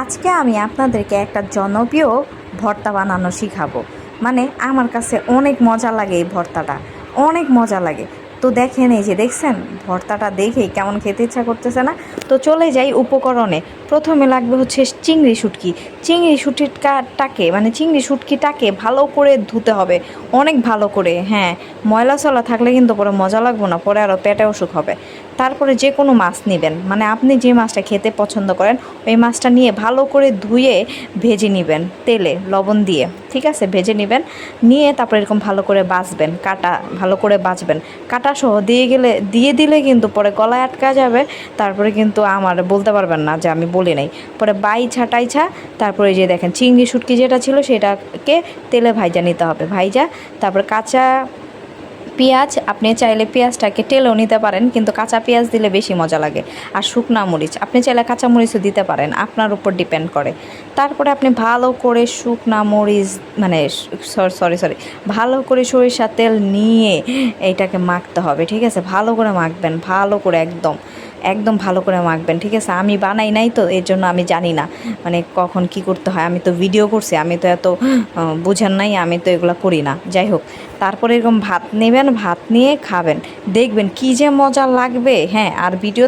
আজকে আমি আপনাদেরকে একটা জনপ্রিয় ভর্তা বানানো শিখাবো। মানে আমার কাছে অনেক মজা লাগে এই ভর্তাটা, অনেক মজা লাগে। তো দেখেন, এই যে দেখছেন, ভর্তাটা দেখেই কেমন খেতে ইচ্ছা করতেছে না? তো চলে যাই উপকরণে। প্রথমে লাগবে হচ্ছে চিংড়ি শুটকি। চিংড়ি শুটকিটাকে মানে চিংড়ি শুটকিটাকে ভালো করে ধুতে হবে, অনেক ভালো করে। হ্যাঁ, ময়লা সলা থাকলে কিন্তু পরে মজা লাগবে না, পরে আরও পেটে অসুখ হবে। তারপরে যে কোনো মাছ নেবেন, মানে আপনি যে মাছটা খেতে পছন্দ করেন ওই মাছটা নিয়ে ভালো করে ধুয়ে ভেজে নেবেন তেলে লবণ দিয়ে, ঠিক আছে? ভেজে নেবেন, নিয়ে তারপর এরকম ভালো করে বাছবেন, কাটা ভালো করে বাছবেন। কাটা সহ দিয়ে দিলে কিন্তু পরে গলায় আটকা যাবে, তারপরে কিন্তু আমার বলতে পারবেন না যে আমি বলি নাই। পরে টাইছা তারপরে যে দেখেন চিংড়ি শুটকি যেটা ছিল সেটাকে তেলে ভাইজা নিতে হবে, ভাইজা তারপর কাঁচা পেঁয়াজ, আপনি চাইলে পেঁয়াজটাকে টেলেও নিতে পারেন, কিন্তু কাঁচা পেঁয়াজ দিলে বেশি মজা লাগে। আর শুকনা মরিচ আপনি চাইলে কাঁচা মরিচও দিতে পারেন, আপনার উপর ডিপেন্ড করে। তারপরে আপনি ভালো করে শুকনা মরিচ মানে সরি ভালো করে সরিষার তেল নিয়ে এইটাকে মাখতে হবে, ঠিক আছে? ভালো করে মাখবেন, ভালো করে একদম একদম ভালো করে মাখবেন, ঠিক আছে? আমি বানাই নাই তো এর জন্য আমি জানি না মানে কখন কি করতে হয়। আমি তো ভিডিও করছি, আমি তো এত বুঝেন নাই, আমি তো এগুলো করি না। যাই হোক, তারপরে এরকম ভাত নেবেন, ভাত নিয়ে খাবেন, দেখবেন কী যে মজা লাগবে। হ্যাঁ, আর ভিডিও